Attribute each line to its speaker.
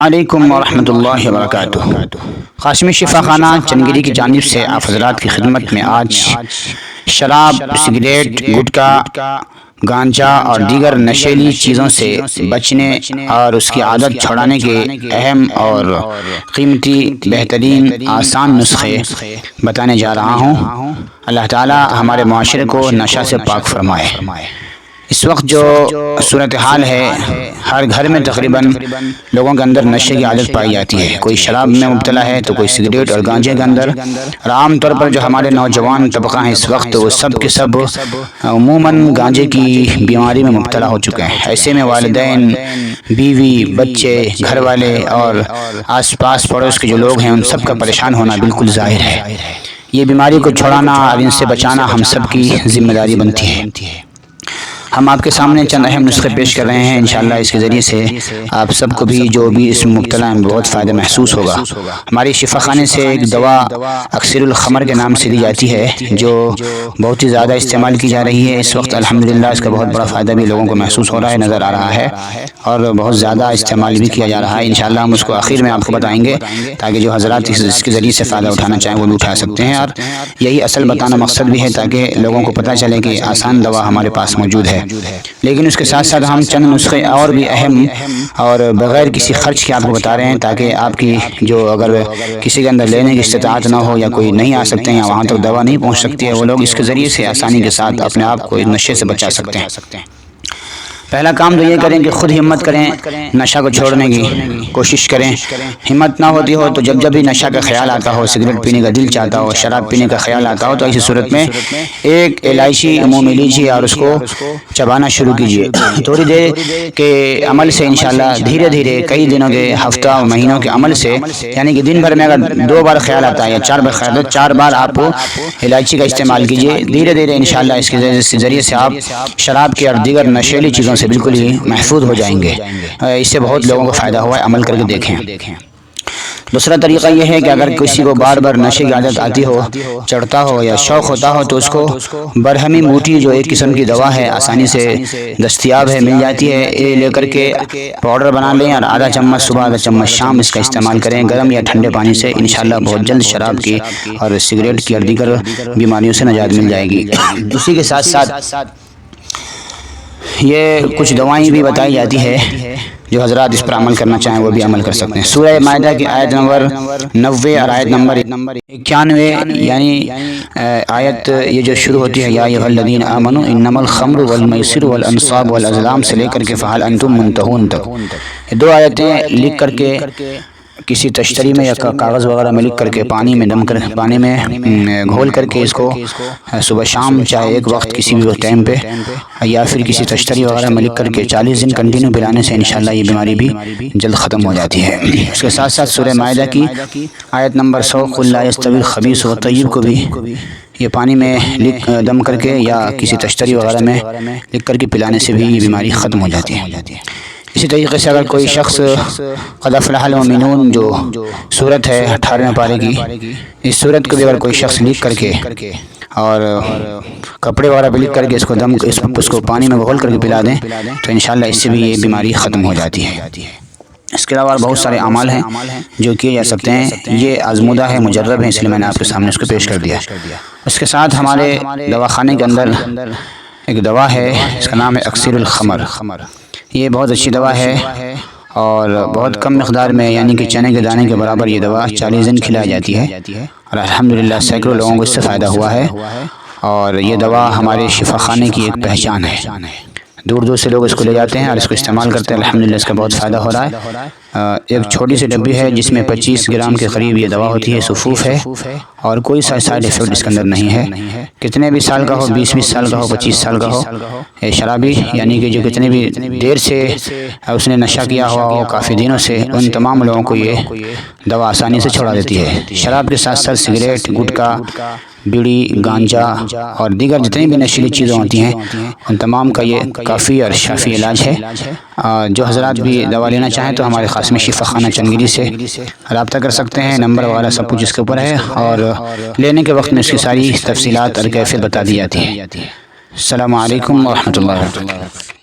Speaker 1: علیکم ورحمۃ اللہ وبرکاتہ۔ قاسمی شفا خانہ چنگیری کی جانب سے آپ حضرات کی خدمت میں آج شراب، سگریٹ، گٹکا، گانجا اور دیگر نشیلی چیزوں سے بچنے اور اس کی عادت چھڑانے کے اہم اور قیمتی بہترین آسان نسخے بتانے جا رہا ہوں۔ اللہ تعالی ہمارے معاشرے کو نشہ سے پاک فرمائے۔ اس وقت جو صورتحال ہے، ہر گھر میں تقریباً لوگوں کے اندر نشے کی عادت پائی جاتی ہے۔ کوئی شراب میں مبتلا ہے تو کوئی سگریٹ اور گانجے کے اندر، اور عام طور پر جو ہمارے نوجوان طبقہ ہیں اس وقت، وہ سب کے سب عموماً گانجے کی بیماری میں مبتلا ہو چکے ہیں۔ ایسے میں والدین، بیوی، بچے، گھر والے اور آس پاس پڑوس کے جو لوگ ہیں ان سب کا پریشان ہونا بالکل ظاہر ہے۔ یہ بیماری کو چھڑانا اور ان سے بچانا ہم سب کی ذمہ داری بنتی ہے۔ ہم آپ کے سامنے چند اہم نسخے پیش کر رہے ہیں، انشاءاللہ اس کے ذریعے سے آپ سب کو بھی جو بھی اس میں مبتلا ہیں بہت فائدہ محسوس ہوگا۔ ہماری شفا خانے سے ایک دوا اکسیر الخمر کے نام سے دی جاتی ہے، جو بہت ہی زیادہ استعمال کی جا رہی ہے اس وقت۔ الحمدللہ اس کا بہت بڑا فائدہ بھی لوگوں کو محسوس ہو رہا ہے، نظر آ رہا ہے، اور بہت زیادہ استعمال بھی کیا جا رہا ہے۔ انشاءاللہ ہم اس کو آخر میں آپ کو بتائیں گے تاکہ جو حضرات اس کے ذریعے سے فائدہ اٹھانا چاہیں وہ بھی اٹھا سکتے ہیں، اور یہی اصل بتانا مقصد بھی ہے تاکہ لوگوں کو پتہ چلے کہ آسان دوا ہمارے پاس موجود ہے۔ لیکن اس کے ساتھ ساتھ ہم چند نسخے اور بھی اہم اور بغیر کسی خرچ کے آپ کو بتا رہے ہیں تاکہ آپ کی جو اگر کسی کے اندر لینے کی استطاعت نہ ہو یا کوئی نہیں آ سکتے ہیں یا وہاں تک دوا نہیں پہنچ سکتی ہے، وہ لوگ اس کے ذریعے سے آسانی کے ساتھ اپنے آپ کو اس نشے سے بچا سکتے ہیں۔ پہلا کام تو یہ کریں کہ خود ہمت کریں، نشہ کو چھوڑنے کی کوشش کریں۔ ہمت نہ ہوتی ہو تو جب بھی نشہ کا خیال آتا ہو، سگریٹ پینے کا دل چاہتا ہو، شراب پینے کا خیال آتا ہو، تو ایسی صورت میں ایک الائچی منہ میں لیجیے اور اس کو چبانا شروع کیجیے۔ تھوڑی دیر کے عمل سے انشاءاللہ دھیرے دھیرے کئی دنوں کے، ہفتہ اور مہینوں کے عمل سے، یعنی کہ دن بھر میں اگر 2 بار خیال آتا ہے یا 4 بار خیال آتا ہے، 4 بار آپ الائچی کا استعمال کیجیے۔ دھیرے دھیرے انشاءاللہ اس کے ذریعے سے آپ شراب کی اور دیگر نشیلی چیزوں سے بالکل ہی محفوظ ہو جائیں گے۔ اس سے بہت لوگوں کو فائدہ ہوا ہے، عمل کر کے دیکھیں۔ دوسرا طریقہ یہ ہے کہ اگر کسی کو بار بار نشے کی عادت آتی ہو، چڑھتا ہو یا شوق ہوتا ہو، تو اس کو برہمی موٹی جو ایک قسم کی دوا ہے، آسانی سے دستیاب ہے، مل جاتی ہے، یہ لے کر کے پاؤڈر بنا لیں اور آدھا چمچ صبح آدھا چمچ شام اس کا استعمال کریں، گرم یا ٹھنڈے پانی سے۔ انشاءاللہ بہت جلد شراب کی اور سگریٹ کی اور دیگر بیماریوں سے نجات مل جائے گی۔ اسی کے ساتھ ساتھ یہ کچھ دوائیں بھی بتائی جاتی ہے، جو حضرات اس پر عمل کرنا چاہیں وہ بھی عمل کر سکتے ہیں۔ سورہ مائدہ کی آیت نمبر 90 اور آیت نمبر 91، یعنی آیت یہ جو شروع ہوتی ہے یا ایھا الذین آمنوا انما الخمر والمیسر والانصاب والازلام سے لے کر کے فہل انتم منتہون تک، یہ 2 آیتیں لکھ کر کے کسی تشتری میں یا کاغذ وغیرہ میں لکھ کر کے پانی میں گھول کر کے اس کو صبح شام چاہے ایک وقت کسی بھی ٹائم پہ یا پھر کسی تشتری وغیرہ میں لکھ کر کے 40 دن کنٹینیو پلانے سے انشاءاللہ یہ بیماری بھی جلد ختم ہو جاتی ہے۔ اس کے ساتھ ساتھ سورہ مائدہ کی آیت نمبر 100 قل لا یستوی الخبیث والطیب کو بھی یہ پانی میں دم کر کے یا کسی تشتری وغیرہ میں لکھ کر کے پلانے سے بھی یہ بیماری ختم ہو جاتی ہے۔ اسی طریقے سے اگر کوئی شخص قد افلح المؤمنون جو سورت ہے 18ویں پارے کی، اس سورت کو بھی اگر کوئی شخص لکھ کر کے اور کپڑے وغیرہ پہ لکھ کر کے اس کو پانی میں گھول کر کے پلا دیں تو انشاءاللہ اس سے بھی یہ بیماری ختم ہو جاتی ہے۔ اس کے علاوہ بہت سارے اعمال ہیں جو کیے جا سکتے ہیں، یہ آزمودہ ہے، مجرب ہے، اس لیے میں نے آپ کے سامنے اس کو پیش کر دیا۔ اس کے ساتھ ہمارے دواخانے کے اندر ایک دوا ہے، اس کا نام ہے اکسیر الخمر۔ یہ بہت اچھی دوا ہے اور بہت کم مقدار میں، یعنی کہ چنے کے دانے کے برابر یہ دوا 40 دن کھلائی جاتی ہے، اور الحمدللہ سینکڑوں لوگوں کو اس سے فائدہ ہوا ہے، اور یہ دوا ہمارے شفا خانے کی ایک پہچان ہے۔ دور دور سے لوگ اس کو لے جاتے ہیں اور اس کو استعمال کرتے ہیں، الحمدللہ اس کا بہت فائدہ ہو رہا ہے۔ ایک چھوٹی سی ڈبی ہے جس میں 25 گرام کے قریب یہ دوا ہوتی ہے، سفوف ہے، اور کوئی سائیڈ ایفیکٹ اس کے اندر نہیں ہے۔ کتنے بھی سال کا ہو، 20 سال کا ہو، 25 سال کا ہو، شرابی یعنی کہ جو کتنے بھی دیر سے اس نے نشہ کیا ہوا ہو کافی دنوں سے، ان تمام لوگوں کو یہ دوا آسانی سے چھوڑا دیتی ہے۔ شراب کے ساتھ ساتھ سگریٹ، گٹکا، بیڑی، گانجا اور دیگر جتنی بھی نشیلی چیزیں ہوتی ہیں ان تمام کا یہ کافی اور شافی علاج ہے۔ جو حضرات بھی دوا لینا چاہیں تو ہمارے قاسمی شفا خانہ چنگیری سے رابطہ کر سکتے ہیں، نمبر وغیرہ سب کچھ اس کے اوپر ہے، اور لینے کے وقت میں اس کی ساری تفصیلات اور کیفیت بتا دی جاتی ہے۔ السلام علیکم ورحمۃ اللہ وبرکاتہ۔